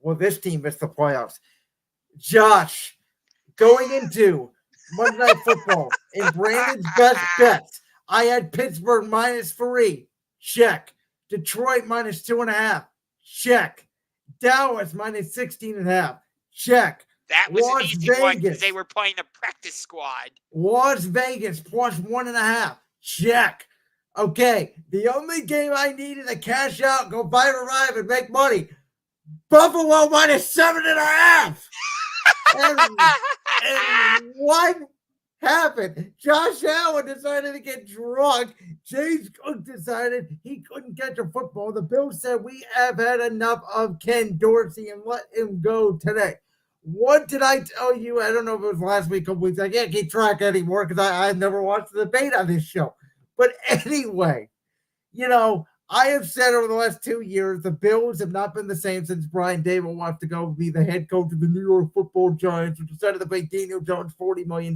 Well, this team missed the playoffs. Josh, going into Monday Night Football in Brandon's best bets, I had Pittsburgh -3. Check. Detroit -2.5. Check. Dallas -16.5. Check. That was an Las easy one because Vegas. they were playing a practice squad. Las Vegas +1.5. Check. Okay. The only game I needed to cash out, go buy a ride, and make money. Buffalo -7.5. And what happened? Josh Allen decided to get drunk. James Cook decided he couldn't catch a football. The Bills said, we have had enough of Ken Dorsey and let him go today. What did I tell you? I don't know if it was last week, a couple weeks. I can't keep track anymore because I've never watched the debate on this show. But anyway, I have said over the last 2 years, the Bills have not been the same since Brian Daboll wants to go be the head coach of the New York Football Giants, which decided to pay Daniel Jones $40 million.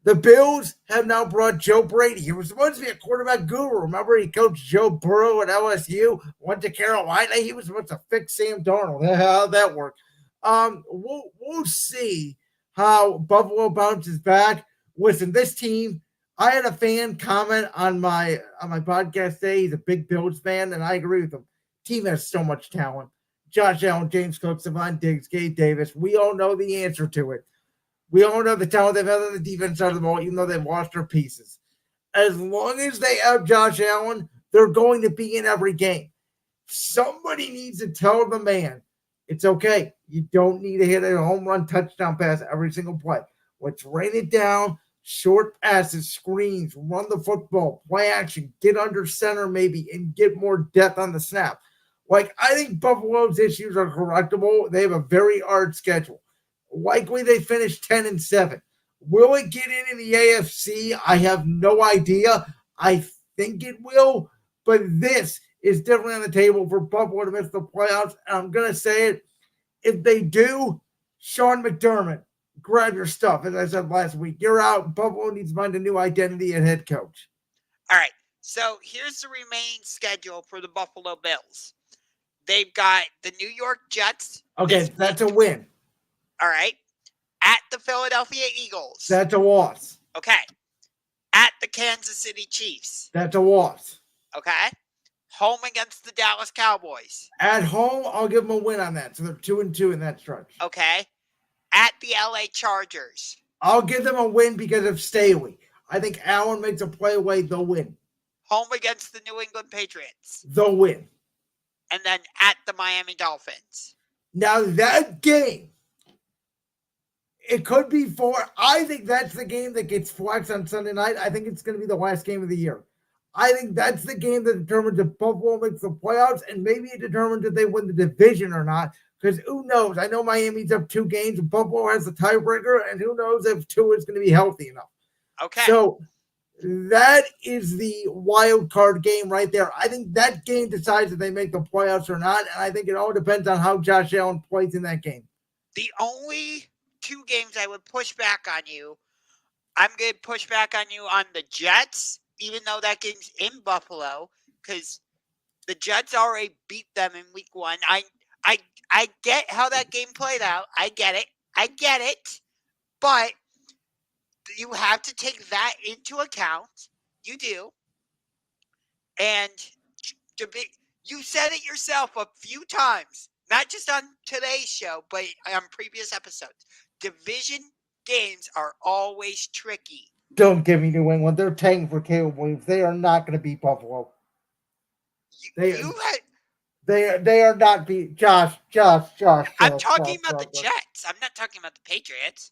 The Bills have now brought Joe Brady. He was supposed to be a quarterback guru. Remember, he coached Joe Burrow at LSU, went to Carolina. He was supposed to fix Sam Darnold. How'd that work? We'll see how Buffalo bounces back. Listen, this team, I had a fan comment on my podcast today. He's a big Bills fan, and I agree with him. Team has so much talent. Josh Allen, James Cook, Stephon Diggs, Gabe Davis. We all know the answer to it. We all know the talent they've had on the defense side of the ball, even though they've lost their pieces. As long as they have Josh Allen, they're going to be in every game. Somebody needs to tell the man, it's okay. You don't need to hit a home run touchdown pass every single play. Let's rain it down. Short passes, screens, run the football, play action, get under center maybe, and get more depth on the snap. I think Buffalo's issues are correctable. They have a very hard schedule. Likely they finish 10-7. Will it get in the AFC? I have no idea. I think it will, but this is definitely on the table for Buffalo to miss the playoffs. And I'm going to say it. If they do, Sean McDermott, grab your stuff. As I said last week, you're out. Buffalo needs to find a new identity and head coach. All right. So here's the remaining schedule for the Buffalo Bills. They've got the New York Jets. Okay, that's a win. All right. At the Philadelphia Eagles. That's a loss. Okay. At the Kansas City Chiefs. That's a loss. Okay. Home against the Dallas Cowboys. At home, I'll give them a win on that. So they're 2-2 in that stretch. Okay. At the LA Chargers. I'll give them a win because of Staley. I think Allen makes a play away, they'll win. Home against the New England Patriots. They'll win. And then at the Miami Dolphins. Now that game, it could be I think that's the game that gets flexed on Sunday night. I think it's going to be the last game of the year. I think that's the game that determines if Buffalo makes the playoffs, and maybe it determines if they win the division or not. Because who knows? I know Miami's up 2 games, and Buffalo has the tiebreaker, and who knows if Tua is going to be healthy enough. Okay. So that is the wild card game right there. I think that game decides if they make the playoffs or not, and I think it all depends on how Josh Allen plays in that game. The only 2 games I would push back on you, I'm going to push back on you on the Jets, even though that game's in Buffalo, because the Jets already beat them in week 1. I get how that game played out. I get it. But you have to take that into account. You do. And you said it yourself a few times, not just on today's show, but on previous episodes. Division games are always tricky. Don't give me New England. They're tanking for Caleb Williams. They are not going to beat Buffalo. They are not beat Josh. I'm talking about the Jets. I'm not talking about the Patriots.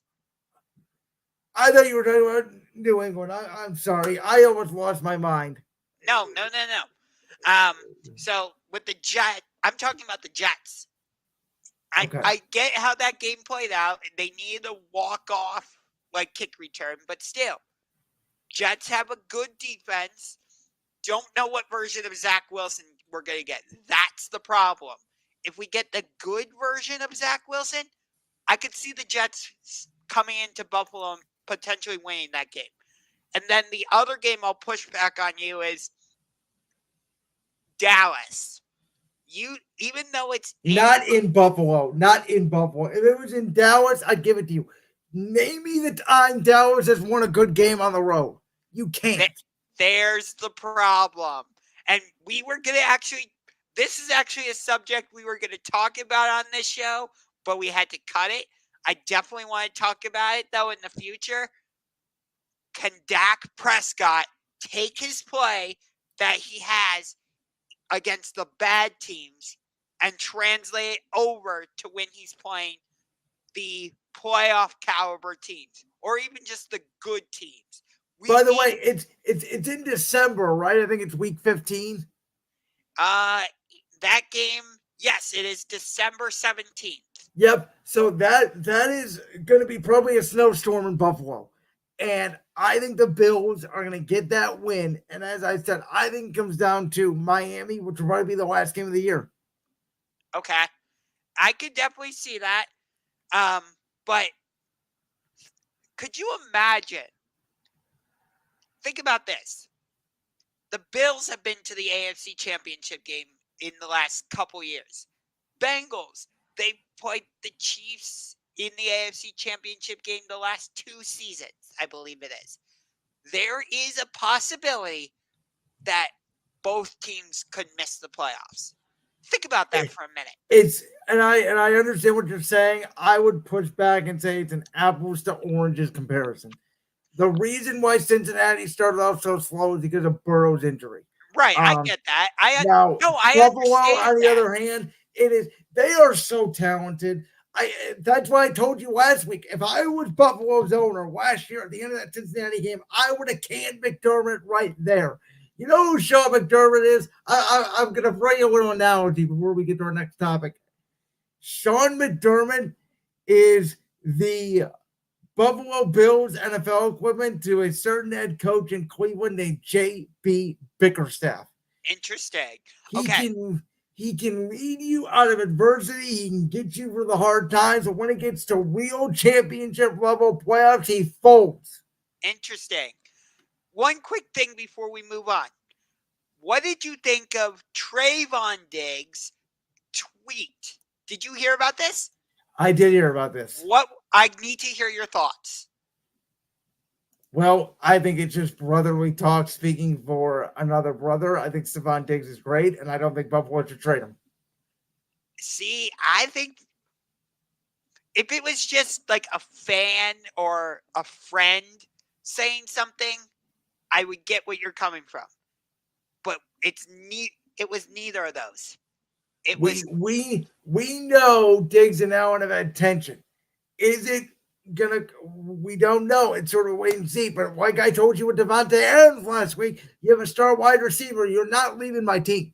I thought you were talking about New England. I'm sorry. I almost lost my mind. No. So with the Jets, I'm talking about the Jets. I get how that game played out. They needed a walk-off kick return, but still, Jets have a good defense. Don't know what version of Zach Wilson we're going to get. That's the problem. If we get the good version of Zach Wilson, I could see the Jets coming into Buffalo and potentially winning that game. And then the other game I'll push back on you is Dallas. even though it's Not in Buffalo. Not in Buffalo. If it was in Dallas, I'd give it to you. Name me the time Dallas has won a good game on the road. You can't. There's the problem. And we were going to actually, this is actually a subject we were going to talk about on this show, but we had to cut it. I definitely want to talk about it, though, in the future. Can Dak Prescott take his play that he has against the bad teams and translate it over to when he's playing the playoff caliber teams or even just the good teams? By the way, it's in December, right? I think it's week 15. That game, yes, it is December 17th. Yep. So that is going to be probably a snowstorm in Buffalo. And I think the Bills are going to get that win. And as I said, I think it comes down to Miami, which will probably be the last game of the year. Okay. I could definitely see that. But could you imagine? Think about this. The Bills have been to the AFC Championship game in the last couple years. Bengals, they played the Chiefs in the AFC Championship game the last 2 seasons, I believe it is. There is a possibility that both teams could miss the playoffs. Think about that for a minute. And I understand what you're saying. I would push back and say it's an apples to oranges comparison. The reason why Cincinnati started off so slow is because of Burrow's injury. Right, I get that. I Buffalo, understand on the that. other hand, they are so talented. That's why I told you last week. If I was Buffalo's owner last year at the end of that Cincinnati game, I would have canned McDermott right there. You know who Sean McDermott is? I'm going to bring you a little analogy before we get to our next topic. Sean McDermott is the Buffalo Bills NFL equivalent to a certain head coach in Cleveland named J.B. Bickerstaff. Interesting. He can lead you out of adversity. He can get you through the hard times. But when it gets to real championship level playoffs, he folds. Interesting. One quick thing before we move on. What did you think of Trayvon Diggs' tweet? Did you hear about this? I did hear about this. I need to hear your thoughts. Well, I think it's just brotherly talk speaking for another brother. I think Stephon Diggs is great, and I don't think Buffalo should trade him. See, I think if it was just like a fan or a friend saying something, I would get what you're coming from. But it was neither of those. We know Diggs and Allen have had tension. Is it we don't know. It's sort of wait and see. But like I told you with Devontae Adams last week, you have a star wide receiver. You're not leaving my team.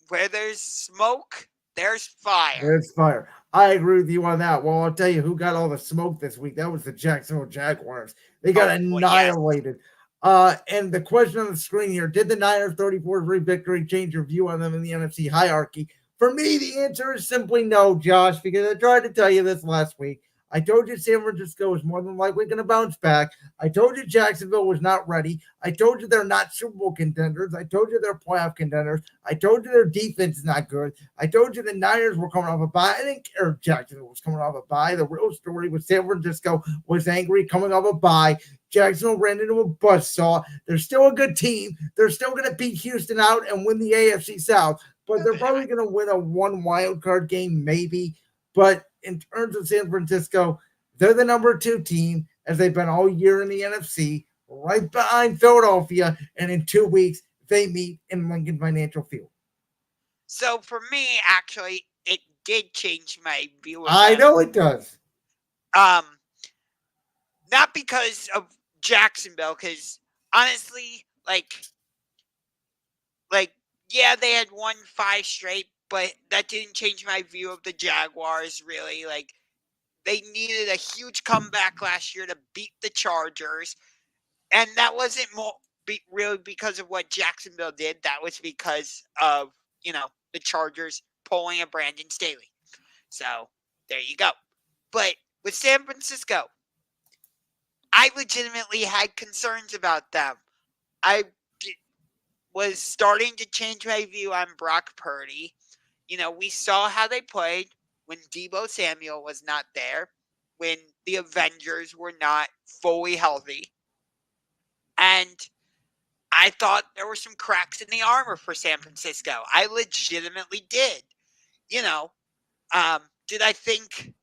Where there's smoke, there's fire. There's fire. I agree with you on that. Well, I'll tell you who got all the smoke this week. That was the Jacksonville Jaguars. They got annihilated. Yes. And the question on the screen here, did the Niners 34-3 victory change your view on them in the NFC hierarchy? For me, the answer is simply no, Josh, because I tried to tell you this last week. I told you San Francisco was more than likely going to bounce back. I told you Jacksonville was not ready. I told you they're not Super Bowl contenders. I told you they're playoff contenders. I told you their defense is not good. I told you the Niners were coming off a bye. I didn't care if Jacksonville was coming off a bye. The real story was San Francisco was angry coming off a bye. Jacksonville ran into a buzzsaw. They're still a good team. They're still going to beat Houston out and win the AFC South. But they're probably going to win a one wild card game, maybe. But in terms of San Francisco, they're the number 2 team, as they've been all year in the NFC, right behind Philadelphia. And in 2 weeks, they meet in Lincoln Financial Field. So for me, actually, it did change my view of I know it does. Not because of Jacksonville, because honestly, yeah, they had won 5 straight, but that didn't change my view of the Jaguars, really. They needed a huge comeback last year to beat the Chargers, and that wasn't really because of what Jacksonville did. That was because of, the Chargers pulling a Brandon Staley. So, there you go. But with San Francisco, I legitimately had concerns about them. was starting to change my view on Brock Purdy. We saw how they played when Deebo Samuel was not there, when the Avengers were not fully healthy. And I thought there were some cracks in the armor for San Francisco. I legitimately did. Did I think,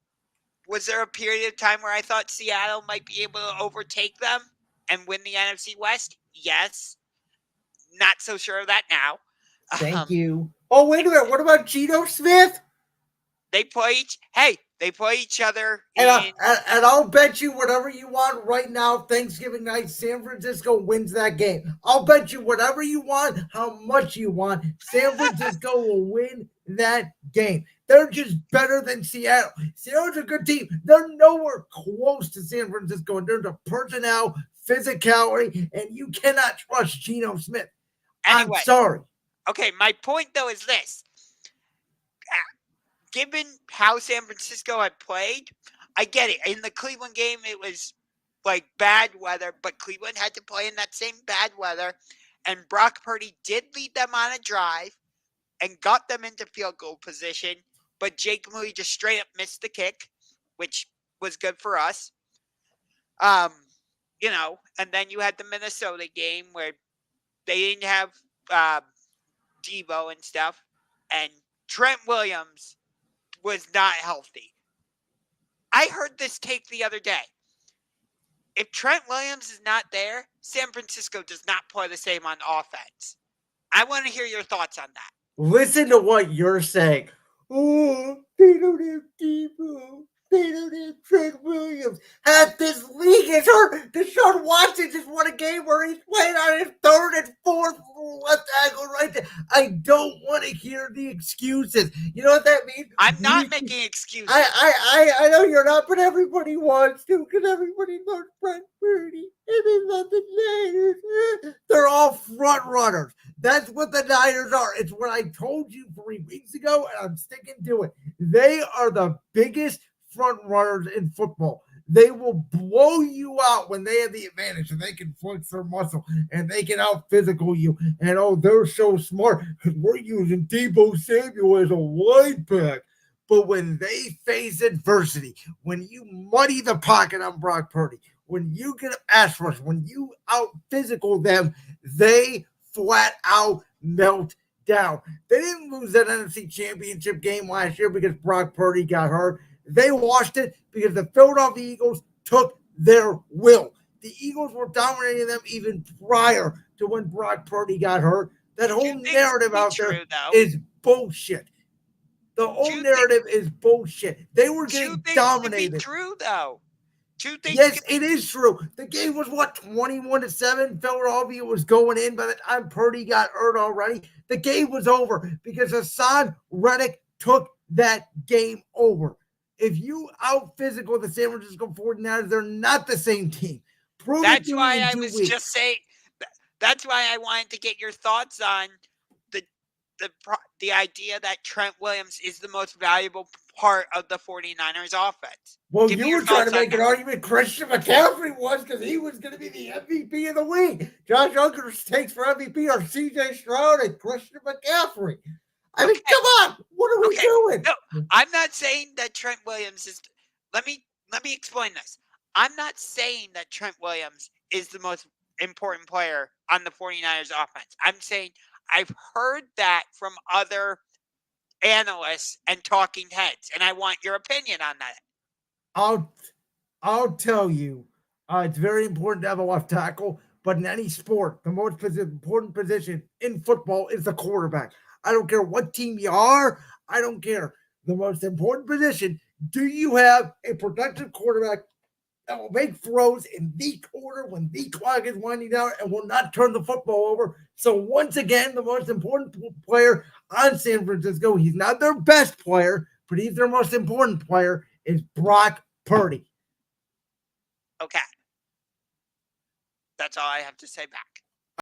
was there a period of time where I thought Seattle might be able to overtake them and win the NFC West? Yes. Not so sure of that now. Thank you. Oh, wait a minute. What about Geno Smith? They play each other And I'll bet you whatever you want right now, Thanksgiving night, San Francisco wins that game. I'll bet you whatever you want, how much you want, San Francisco will win that game. They're just better than Seattle. Seattle's a good team. They're nowhere close to San Francisco in terms of personnel, physicality, and you cannot trust Geno Smith. Anyway, I'm sorry. Okay, my point though is this. Given how San Francisco had played, I get it. In the Cleveland game, it was like bad weather, but Cleveland had to play in that same bad weather. And Brock Purdy did lead them on a drive and got them into field goal position, but Jake Moody just straight up missed the kick, which was good for us. And then you had the Minnesota game where they didn't have Deebo and stuff, and Trent Williams was not healthy. I heard this take the other day. If Trent Williams is not there, San Francisco does not play the same on offense. I want to hear your thoughts on that. Listen to what you're saying. Oh, they don't have Deebo. They don't have Trent Williams. Half this league is hurt. Deshaun Watson just won a game where he's playing on his third and fourth left tackle right there. I don't want to hear the excuses. You know what that means? I'm not making excuses. I know you're not, but everybody wants to because everybody loves Brett Purdy and they love the Niners. They're all front runners. That's what the Niners are. It's what I told you 3 weeks ago, and I'm sticking to it. They are the biggest front runners in football. They will blow you out when they have the advantage and they can flex their muscle and they can out physical you. And they're so smart because we're using Deebo Samuel as a wide back. But when they face adversity, when you muddy the pocket on Brock Purdy, when you get pass rush, when you out physical them, they flat out melt down. They didn't lose that NFC Championship game last year because Brock Purdy got hurt. They lost it because the Philadelphia Eagles took their will. The Eagles were dominating them even prior to when Brock Purdy got hurt. That whole narrative out there is bullshit. The whole narrative is bullshit. They were getting dominated. True though. Yes, it is true. The game was 21-7. Philadelphia was going in by the time Purdy got hurt already. The game was over because Hassan Reddick took that game over. If you out physical the San Francisco 49ers, they're not the same team. That's why I was just saying. That's why I wanted to get your thoughts on the idea that Trent Williams is the most valuable part of the 49ers offense. Well, you were trying to make an argument Christian McCaffrey was because he was going to be the MVP of the league. Josh Ungar's takes for MVP are C.J. Stroud and Christian McCaffrey. I mean, come on. What are we doing? No, I'm not saying that Trent Williams is – let me explain this. I'm not saying that Trent Williams is the most important player on the 49ers offense. I'm saying I've heard that from other analysts and talking heads, and I want your opinion on that. I'll tell you, it's very important to have a left tackle, but in any sport, the most important position in football is the quarterback. I don't care what team you are. I don't care. The most important position, do you have a productive quarterback that will make throws in the quarter when the clock is winding down and will not turn the football over? So once again, the most important player on San Francisco, he's not their best player, but he's their most important player, is Brock Purdy. Okay. That's all I have to say back.